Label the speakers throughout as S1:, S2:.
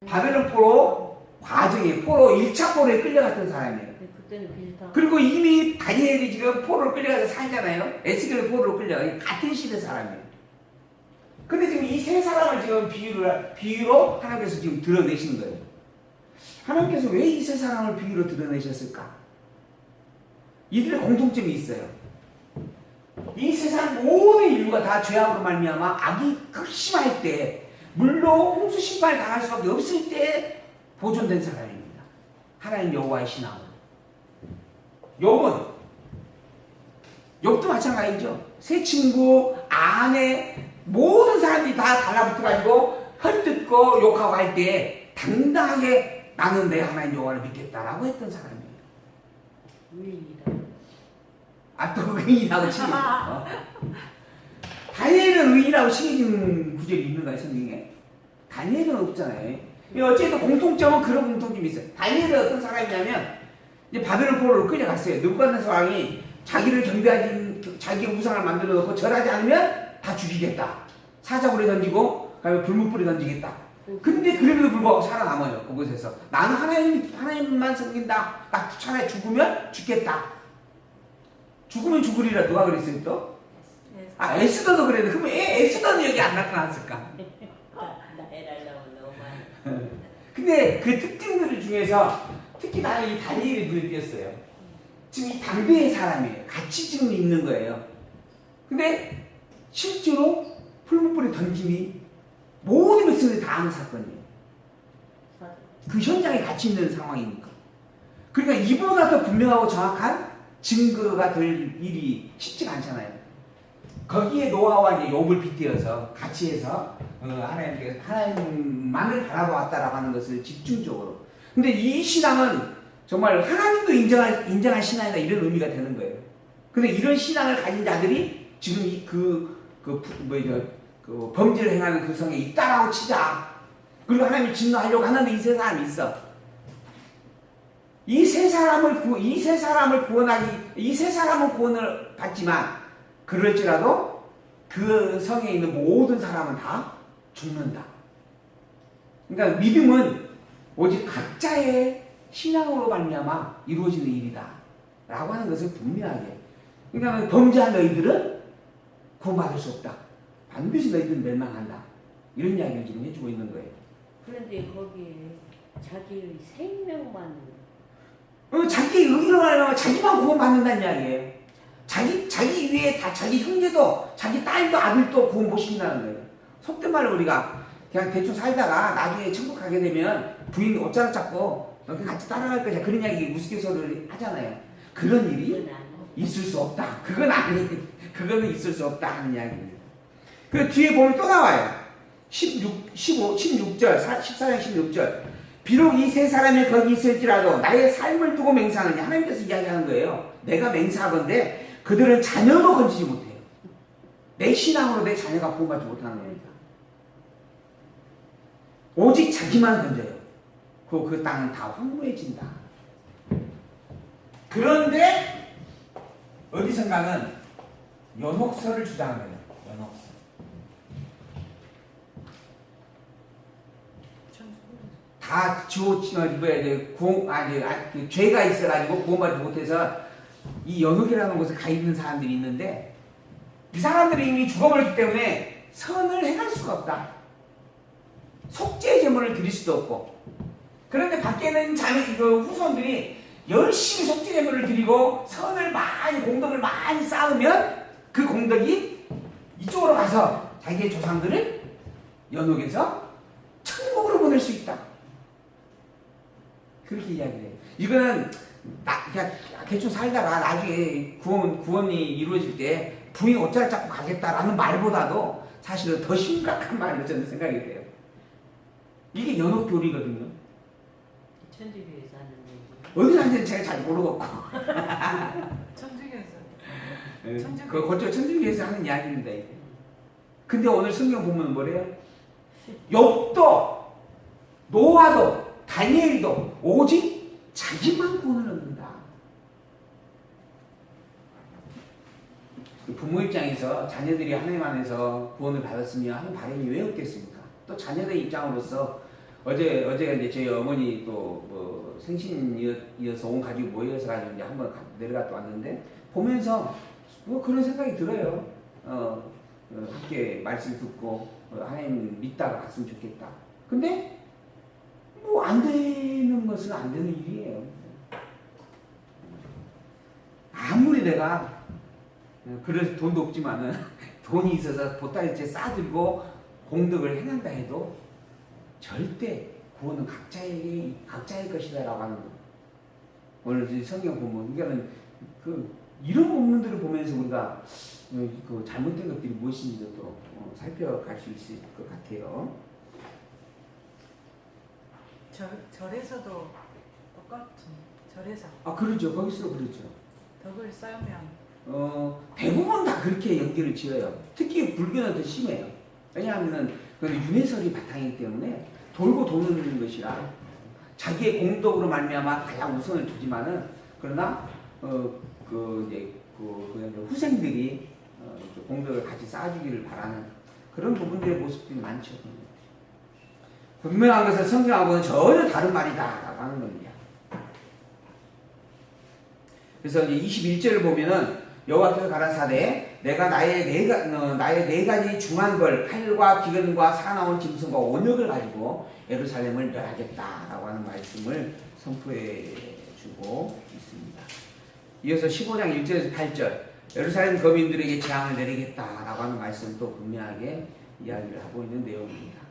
S1: 바벨론 포로 과정이 포로 1차 포로에 끌려갔던 사람이에요.
S2: 그때는 비슷한.
S1: 그리고 이미 다니엘이 지금 포로로 끌려가서 살잖아요. 에스겔도 포로로 끌려가. 같은 시대 사람이에요. 근데 지금 이 세 사람을 지금 비유로 하나님께서 지금 드러내시는 거예요. 하나님께서 왜 이 세 사람을 비유로 드러내셨을까? 이들의 공통점이 있어요. 이 세상 모든 인류가 다 죄악으로 말미암아 악이 극심할 때, 물로 홍수 심판을 당할 수밖에 없을 때 보존된 사람입니다. 하나님 여호와의 신앙으로. 욥도 마찬가지죠. 새 친구, 아내, 모든 사람들이 다 달라붙어가지고 헐뜯고 욕하고 할 때 당당하게 나는 내 하나님 여호와를 믿겠다라고 했던 사람이에요.
S2: 의인이다.
S1: 또 의인이라고 치게. 다니엘은 의인이라고 치게진 구절이 있는가요, 성경에? 다니엘은 없잖아요. 어쨌든 공통점은 그런 공통점이 있어요. 다니엘은 어떤 사람이냐면, 이제 바벨론 포로로 끌려갔어요. 느부갓네살 왕이 자기를 경배하지, 자기 우상을 만들어 놓고 절하지 않으면 다 죽이겠다. 사자굴에 던지고, 그다음에 불문불에 던지겠다. 근데 그럼에도 불구하고 살아남아요, 그곳에서. 나는 하나님만 섬긴다. 나 차라리 죽으면 죽겠다. 죽으면 죽으리라 누가 그랬어요 또? 에스더도 그래도 그러면 에스더는 여기 안 나타났을까? 근데 그 특징들 중에서 특히 나는 이 다니엘이 눈에 띄었어요. 지금 이 당대의 사람이에요. 같이 지금 있는 거예요. 근데 실제로 풀무불에 던짐이 모든 백성들이 다 아는 사건이에요. 그 현장에 같이 있는 상황이니까. 그러니까 이보다 더 분명하고 정확한 증거가 될 일이 쉽지가 않잖아요. 거기에 노아와 이제 욥을 빗대어서 같이 해서 하나님만을 바라보았다라고 하는 것을 집중적으로. 근데 이 신앙은 정말 하나님도 인정한 신앙이다 이런 의미가 되는 거예요. 근데 이런 신앙을 가진 자들이 지금 그 범죄를 행하는 그 성에 있다라고 치자. 그리고 하나님이 진노하려고 하는데 이 세 사람이 있어. 이 세 사람은 구원을 받지만, 그럴지라도 그 성에 있는 모든 사람은 다 죽는다. 그러니까 믿음은 오직 각자의 신앙으로 말미암아 이루어지는 일이다. 라고 하는 것을 분명하게. 그러니까 범죄한 너희들은 구원받을 수 없다. 반드시 너희들은 멸망한다. 이런 이야기를 지금 해주고 있는 거예요.
S2: 그런데 거기에 자기의 생명만
S1: 자기 의로 말하면 자기만 구원받는다는 이야기예요. 자기 위에 다 자기 형제도, 자기 딸도, 아들도 구원 못 시킨다는 거예요. 속된 말로 우리가 그냥 대충 살다가 나중에 천국 가게 되면 부인 옷자락 잡고 너 같이 따라갈 거냐 그런 이야기 우스갯소리를 하잖아요. 그런 일이 있을 수 없다. 그거는 있을 수 없다 하는 이야기입니다. 그 뒤에 보면 또 나와요. 16절, 14장 16절. 비록 이 세 사람이 거기 있을지라도 나의 삶을 두고 맹세하느냐. 하나님께서 이야기하는 거예요. 내가 맹세하건대 그들은 자녀도 건지지 못해요. 내 신앙으로 내 자녀가 구원받지 못하는 겁니다. 오직 자기만 건져요. 그 땅은 다 황무해진다. 그런데 어디선가는 연옥서를 주장해요. 연옥서. 다 죄가 있어가지고 구원받지 못해서 이 연옥이라는 곳에 가 있는 사람들이 있는데, 이 사람들이 이미 죽어버렸기 때문에 선을 행할 수가 없다. 속죄 제물을 드릴 수도 없고. 그런데 밖에는 후손들이 열심히 속죄 제물을 드리고 공덕을 많이 쌓으면 그 공덕이 이쪽으로 가서 자기의 조상들을 연옥에서 천국으로 보낼 수 있다. 그렇게 이야기를 해요. 이거는 그냥 대충 살다가 나중에 구원이 이루어질 때 부인 옷자락 잡고 가겠다라는 말보다도 사실은 더 심각한 말로 저는 생각이 돼요. 이게 연옥교리거든요.
S2: 천주교에서 하는 얘기.
S1: 어디 사는지는 제가 잘 모르겠고.
S3: 천주교에서.
S1: 그거 천주교에서 하는 이야기입니다. 이게. 근데 오늘 성경 보면 뭐래요? 욥도, 노아도, 다니엘도 오직 자기만 구원을 얻는다. 부모 입장에서 자녀들이 하나님 안에서 구원을 받았으면 하는 바람이 왜 없겠습니까? 또 자녀들 입장으로서 어제가 이제 저희 어머니 또뭐 생신이어서 온 가족이 모여서 가지고 이제 한번 내려갔다 왔는데 보면서 뭐 그런 생각이 들어요. 함께 말씀 듣고 하나님 믿다가 갔으면 좋겠다. 근데 뭐 안 되는 것은 안 되는 일이에요. 아무리 내가 그래서 돈도 없지만은 돈이 있어서 보따리째 싸들고 공덕을 행한다 해도 절대 구원은 각자의 것이다라고 하는 거. 오늘 성경 보면 그러니까는 이런 본문들을 보면서 우리가 그 잘못된 것들이 무엇인지도 또 살펴갈 수 있을 것 같아요.
S3: 절에서도 똑같은 절에서
S1: 그렇죠. 거기서 그렇죠.
S3: 덕을 쌓으면
S1: 대부분 다 그렇게 연기를 지어요. 특히 불교는 더 심해요. 왜냐하면 그건 윤회설이 바탕이기 때문에 돌고 도는 것이라 자기의 공덕으로 말미암아 가장 우선을 두지만은 그러나 후생들이 공덕을 같이 쌓아주기를 바라는 그런 부분들의 모습들이 많죠. 분명한 것은 성경하고는 전혀 다른 말이다라고 하는 겁니다. 그래서 이제 21절을 보면은 여호와께서 가라사대 내가 나의 네 가지 중한 걸 칼과 기근과 사나운 짐승과 온역을 가지고 예루살렘을 멸하겠다라고 하는 말씀을 선포해 주고 있습니다. 이어서 15장 1절에서 8절 예루살렘 거민들에게 재앙을 내리겠다라고 하는 말씀을 또 분명하게 이야기를 하고 있는 내용입니다.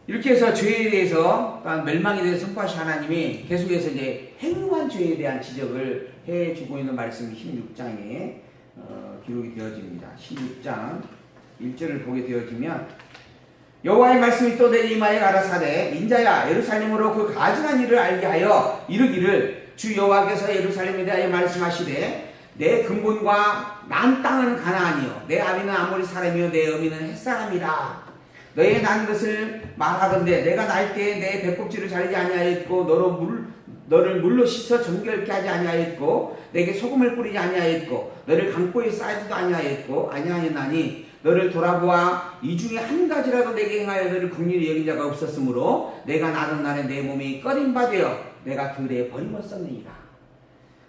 S1: 이렇게 해서 죄에 대해서 멸망에 대해서 선포하신 하나님이 계속해서 이제 행한 죄에 대한 지적을 해주고 있는 말씀이 16장에 기록이 되어집니다. 16장 1절을 보게 되어지면 여호와의 말씀이 또 내게 임하여 가라사대 인자야 예루살렘으로 그 가증한 일을 알게 하여 이르기를 주 여호와께서 예루살렘에 대하여 말씀하시되 내 근본과 난 땅은 가나안이요 내 아비는 아모리 사람이요 내 어미는 햇사람이라 너의 난 것을 말하건대 내가 날 때에 내 배꼽질을 자르지 아니하였고 너를 물로 씻어 정결케 하지 아니하였고 내게 소금을 뿌리지 아니하였고 너를 강보에 싸지도 아니하였나니 너를 돌아보아 이 중에 한 가지라도 내게 행하여 너를 긍휼히 여긴 자가 없었으므로 내가 나던 날에 내 몸이 꺼린 바 되어 내가 들에 버림었었느니라.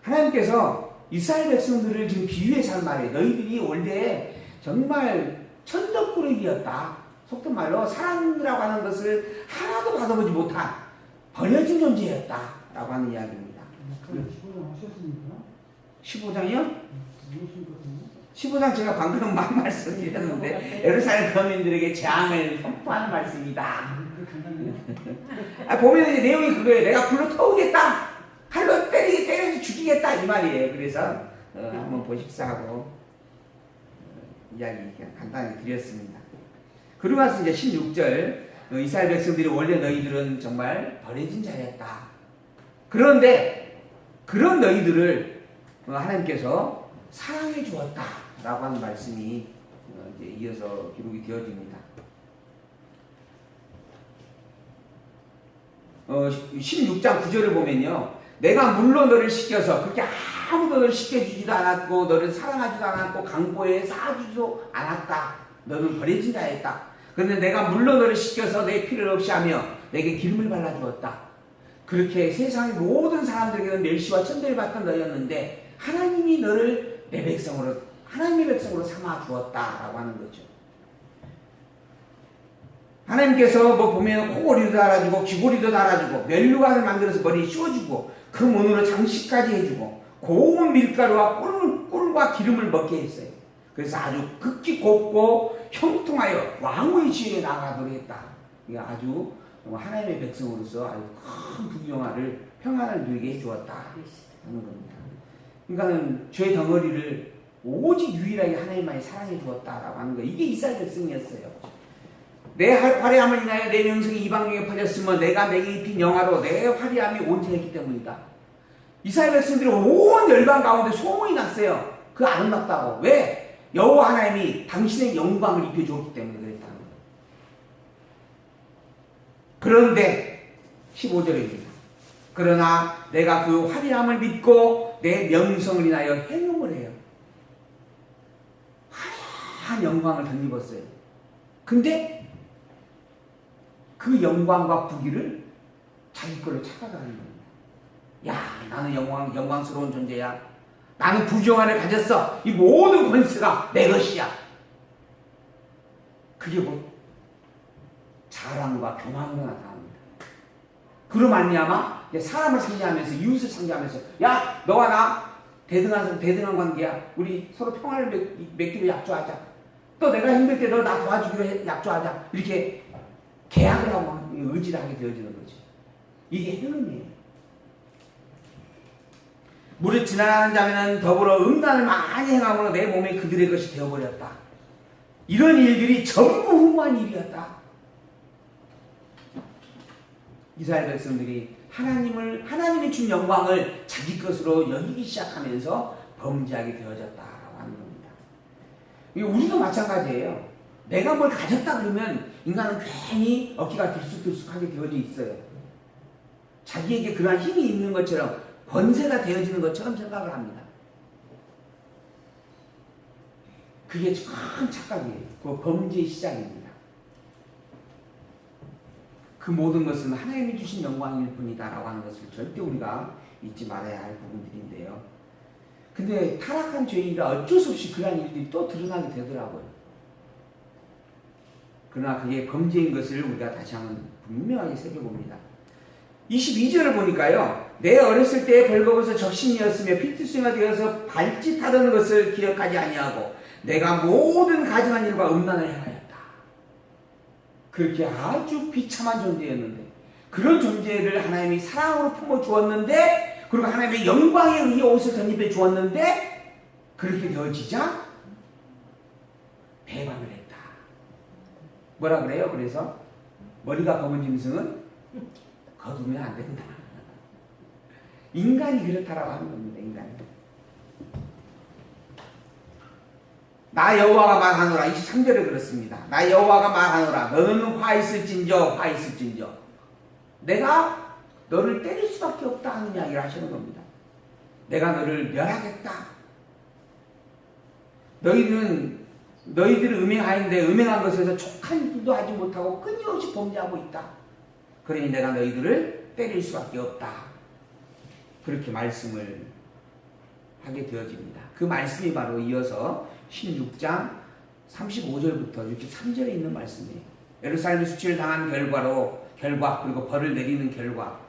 S1: 하나님께서 이스라엘 백성들을 지금 비유해서 한 말이에요. 너희들이 원래 정말 천덕꾸러기였다. 속된 말로 사랑이라고 하는 것을 하나도 받아보지 못한 버려진 존재였다 라고 하는 이야기입니다.
S4: 15장 하셨습니까?
S1: 15장이요?
S4: 무엇입니까?
S1: 15장 제가 방금 말씀드렸는데 예루살렘 거민들에게 재앙을 선포하는 말씀이다. 보면 이제 내용이 그거예요. 내가 불로 태우겠다. 칼로 때려서 죽이겠다 이 말이에요. 그래서 한번 보십사 하고 이야기 그냥 간단히 드렸습니다. 그러고 나서 이제 16절 이스라엘 백성들이 원래 너희들은 정말 버려진 자였다. 그런데 그런 너희들을 하나님께서 사랑해 주었다 라고 하는 말씀이 이제 이어서 기록이 되어집니다. 16장 9절을 보면요 내가 물로 너를 씻겨서 그렇게 아무도 너를 씻겨주지도 않았고 너를 사랑하지도 않았고 강보에 쌓아주지도 않았다. 너는 버려진 자였다. 그런데 내가 물로 너를 씻겨서 내 피를 없이 하며 내게 기름을 발라주었다. 그렇게 세상의 모든 사람들에게는 멸시와 천대를 받던 너였는데 하나님이 너를 내 백성으로 하나님의 백성으로 삼아 주었다라고 하는 거죠. 하나님께서 뭐 보면 코골이도 달아주고 귀골이도 달아주고 멜루관을 만들어서 머리에 씌워주고 그 문으로 장식까지 해주고 고운 밀가루와 꿀과 기름을 먹게 했어요. 그래서 아주 극히 곱고 형통하여 왕의 지혜에 나아가도록 했다. 이게 아주 하나님의 백성으로서 아주 큰 부귀영화를 평안을 누리게 해주었다 하는 겁니다. 그러니까는 죄 덩어리를 오직 유일하게 하나님만이 사랑해 주었다라고 하는 거. 이게 이스라엘 백성이었어요. 내 화려함을 인하여 내 명성이 이방중에 퍼졌으면 내가 내게 입힌 영화로 내 화려함이 온전했기 때문이다. 이스라엘 백성들이 온 열방 가운데 소문이 났어요. 그 아름답다고. 왜? 여호와 하나님이 당신의 영광을 입혀주었기 때문에 그랬다는 거예요. 그런데 15절입니다. 그러나 내가 그 화려함을 믿고 내 명성을 인하여 행음을 해요. 화려한 영광을 덧입었어요. 근데 그 영광과 부귀를 자기 걸로 착각하는 겁니다. 야, 나는 영광스러운 존재야. 나는 부귀영화를 가졌어. 이 모든 권세가 내 것이야. 그게 뭐 자랑과 교만으로 나타납니다. 그로 말미암아 사람을 상대하면서, 이웃을 상대하면서, 야, 너와 나 대등한 관계야. 우리 서로 평화를 맺기로 약조하자. 또 내가 힘들 때 너 나 도와주기로 약조하자. 이렇게 계약을 하고 의지를 하게 되어지는 거지. 이게 행음이에요. 무릇 지나가는 자매는 더불어 음란을 많이 행함으로 내 몸이 그들의 것이 되어버렸다. 이런 일들이 전부 후무한 일이었다. 이스라엘 백성들이 하나님이 준 영광을 자기 것으로 여기기 시작하면서 범죄하게 되어졌다라고 하는 겁니다. 우리도 마찬가지예요. 내가 뭘 가졌다 그러면 인간은 괜히 어깨가 들쑥들쑥하게 되어져 있어요. 자기에게 그러한 힘이 있는 것처럼, 권세가 되어지는 것처럼 생각을 합니다. 그게 큰 착각이에요. 그 범죄의 시작입니다. 그 모든 것은 하나님이 주신 영광일 뿐이다라고 하는 것을 절대 우리가 잊지 말아야 할 부분들인데요. 근데 타락한 죄인이라 어쩔 수 없이 그러한 일들이 또 드러나게 되더라고요. 그러나 그게 범죄인 것을 우리가 다시 한번 분명하게 새겨봅니다. 22절을 보니까요. 내 어렸을 때에 벌거벗어 적신이었으며 피투성이가 되어서 발짓하던 것을 기억하지 아니하고 내가 모든 가증한 일과 음란을 행하였다. 그렇게 아주 비참한 존재였는데, 그런 존재를 하나님이 사랑으로 품어주었는데, 그리고 하나님의 영광에 의해 옷을 덧입혀 주었는데, 그렇게 되어지자 배반을 했다. 뭐라 그래요? 그래서 머리가 검은 짐승은 거두면 안 된다. 인간이 그렇다라고 하는 겁니다. 인간이. 나 여호와가 말하노라. 23절에 그렇습니다. 나 여호와가 말하노라. 너는 화 있을진저 내가 너를 때릴 수밖에 없다 하는 이야기를 하시는 겁니다. 내가 너를 멸하겠다. 너희들은 음행하였는데 음행한 것에서 족한 일도 하지 못하고 끊임없이 범죄하고 있다. 그러니 내가 너희들을 때릴 수밖에 없다. 그렇게 말씀을 하게 되어집니다. 그 말씀이 바로 이어서 16장 35절부터 63절에 있는 말씀이에요. 예루살렘이 수치를 당한 결과 그리고 벌을 내리는 결과,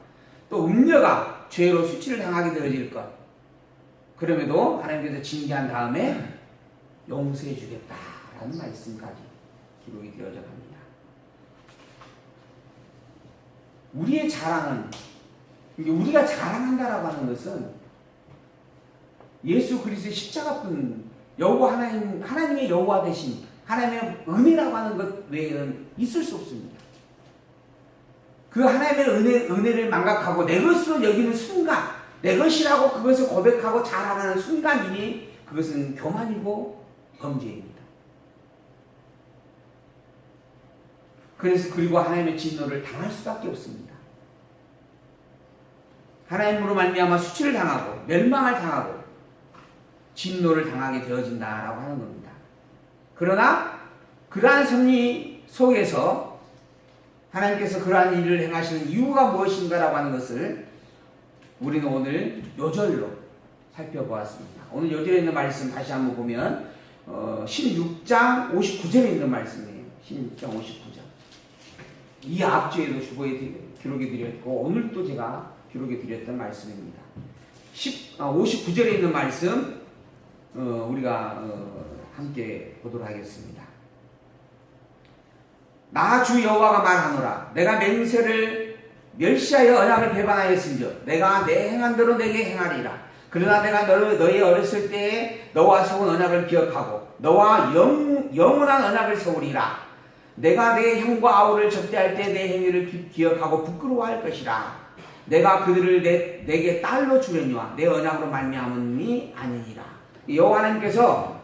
S1: 또 음녀가 죄로 수치를 당하게 되어질 것, 그럼에도 하나님께서 징계한 다음에 용서해 주겠다라는 말씀까지 기록이 되어져 갑니다. 우리의 자랑은, 우리가 자랑한다라고 하는 것은 예수 그리스도의 십자가뿐, 여호와 하나님의 여호와 되신 하나님의 은혜라고 하는 것 외에는 있을 수 없습니다. 그 하나님의 은혜를 망각하고 내 것으로 여기는 순간, 내 것이라고 그것을 고백하고 자랑하는 순간이니 그것은 교만이고 범죄입니다. 그리고 하나님의 진노를 당할 수밖에 없습니다. 하나님으로 말미암아 수치를 당하고 멸망을 당하고 진노를 당하게 되어진다라고 하는 겁니다. 그러나 그러한 섭리 속에서 하나님께서 그러한 일을 행하시는 이유가 무엇인가라고 하는 것을 우리는 오늘 요절로 살펴보았습니다. 오늘 요절에 있는 말씀 다시 한번 보면 16장 59절에 있는 말씀이에요. 16장 59절. 이 앞주에도 주보에 기록해 드렸고 오늘 또 제가 기록해 드렸던 말씀입니다. 59절에 있는 말씀 우리가 함께 보도록 하겠습니다. 나 주 여호와가 말하노라. 내가 맹세를 멸시하여 언약을 배반하였은즉 내가 내 행한 대로 내게 행하리라. 그러나 내가 너희 어렸을 때에 너와 세운 언약을 기억하고 너와 영원한 언약을 세우리라. 내가 내 형과 아우를 접대할 때 내 행위를 기억하고 부끄러워할 것이라. 내가 그들을 내게 딸로 주려니와 내 언약으로 말미암음이 아니니라. 여호와 하나님께서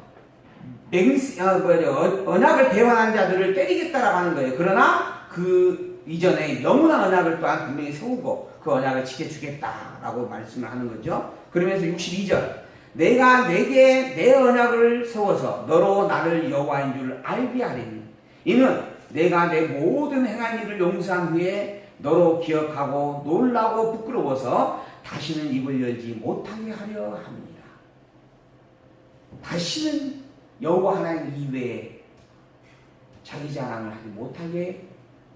S1: 언약을 배반한 자들을 때리겠다라고 하는 거예요. 그러나 그 이전에 영원한 언약을 또한 분명히 세우고 그 언약을 지켜주겠다라고 말씀을 하는 거죠. 그러면서 62절 내가 내게 내 언약을 세워서 너로 나를 여호와인 줄 알게 하리니 이는 내가 내 모든 행한 일을 용서한 후에 너로 기억하고 놀라고 부끄러워서 다시는 입을 열지 못하게 하려 합니다. 다시는 여호와 하나님 이외에 자기 자랑을 하지 못하게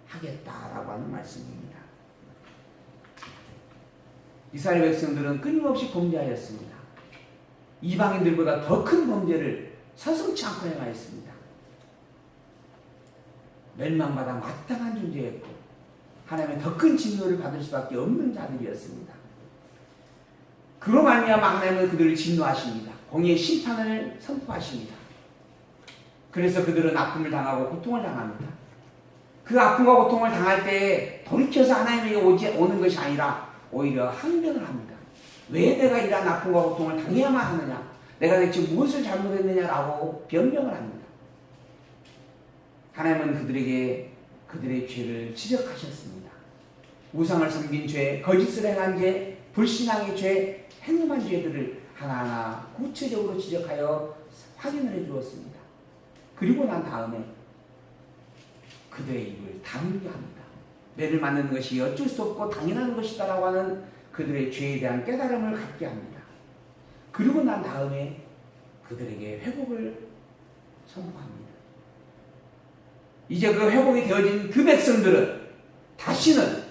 S1: 하겠다라고 하는 말씀입니다. 이스라엘 백성들은 끊임없이 범죄하였습니다. 이방인들보다 더 큰 범죄를 서슴지 않고 행하였습니다. 멸망받아 마땅한 존재였고 하나님의 더 큰 진노를 받을 수밖에 없는 자들이었습니다. 그로 말미암아 하나님은 그들을 진노하십니다. 공의의 심판을 선포하십니다. 그래서 그들은 아픔을 당하고 고통을 당합니다. 그 아픔과 고통을 당할 때 돌이켜서 하나님에게 오는 것이 아니라 오히려 항변을 합니다. 왜 내가 이러한 아픔과 고통을 당해야만 하느냐? 내가 대체 무엇을 잘못했느냐라고 변명을 합니다. 하나님은 그들에게 그들의 죄를 지적하셨습니다. 우상을 섬긴 죄, 거짓을 행한 죄, 불신앙의 죄, 행음한 죄들을 하나하나 구체적으로 지적하여 확인을 해주었습니다. 그리고 난 다음에 그들의 입을 다물게 합니다. 매를 맞는 것이 어쩔 수 없고 당연한 것이다라고 하는 그들의 죄에 대한 깨달음을 갖게 합니다. 그리고 난 다음에 그들에게 회복을 선포합니다. 이제 그 회복이 되어진 그 백성들은 다시는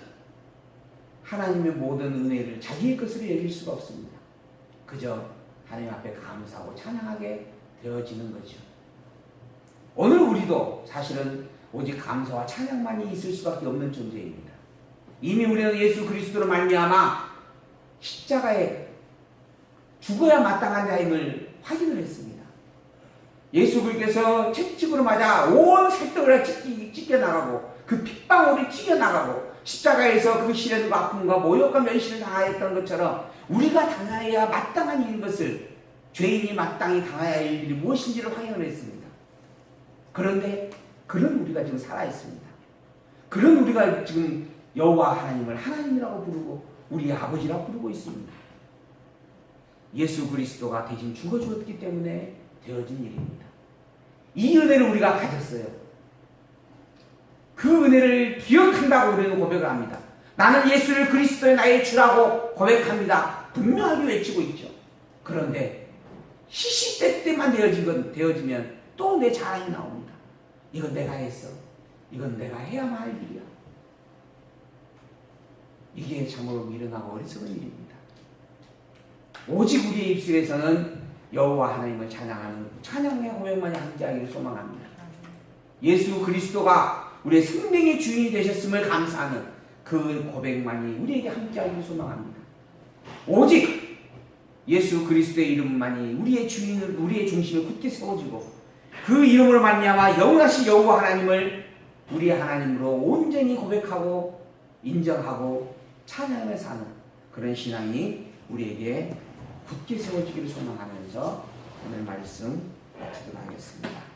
S1: 하나님의 모든 은혜를 자기의 것으로 여길 수가 없습니다. 그저 하나님 앞에 감사하고 찬양하게 되어지는 거죠. 오늘 우리도 사실은 오직 감사와 찬양만이 있을 수밖에 없는 존재입니다. 이미 우리는 예수 그리스도로 말미암아 십자가에 죽어야 마땅한 자임을 확인을 했습니다. 예수 그리스도께서 채찍으로 맞아 온 살떡을 찢겨나가고 그 핏방울이 튀겨나가고 십자가에서 그 시련과 아픔과 모욕과 멸시를 당하였던 것처럼 우리가 당하여야 마땅한 일인 것을 죄인이 마땅히 당하여야 할 일이 무엇인지를 확인을 했습니다. 그런데 그런 우리가 지금 살아있습니다. 그런 우리가 지금 여호와 하나님을 하나님이라고 부르고 우리 아버지라고 부르고 있습니다. 예수 그리스도가 대신 죽어주었기 때문에 되어진 일입니다. 이 은혜를 우리가 가졌어요. 그 은혜를 기억한다고 우리는 고백을 합니다. 나는 예수를 그리스도의 나의 주라고 고백합니다. 분명하게 외치고 있죠. 그런데 시시때 때만 되어지면 또 내 자랑이 나옵니다. 이건 내가 했어. 이건 내가 해야만 할 일이야. 이게 참으로 미련하고 어리석은 일입니다. 오직 우리의 입술에서는 여호와 하나님을 찬양하는 찬양의 고백만이 함께하기를 소망합니다. 예수 그리스도가 우리의 생명의 주인이 되셨음을 감사하는 그 고백만이 우리에게 함께하기를 소망합니다. 오직 예수 그리스도의 이름만이 우리의 주인을, 우리의 중심을 굳게 세워주고 그 이름으로 말미암아 영원하신 여호와 하나님을 우리의 하나님으로 온전히 고백하고 인정하고 찬양하며 사는 그런 신앙이 우리에게 굳게 세워지기를 소망하면서 오늘 말씀 마치도록 하겠습니다.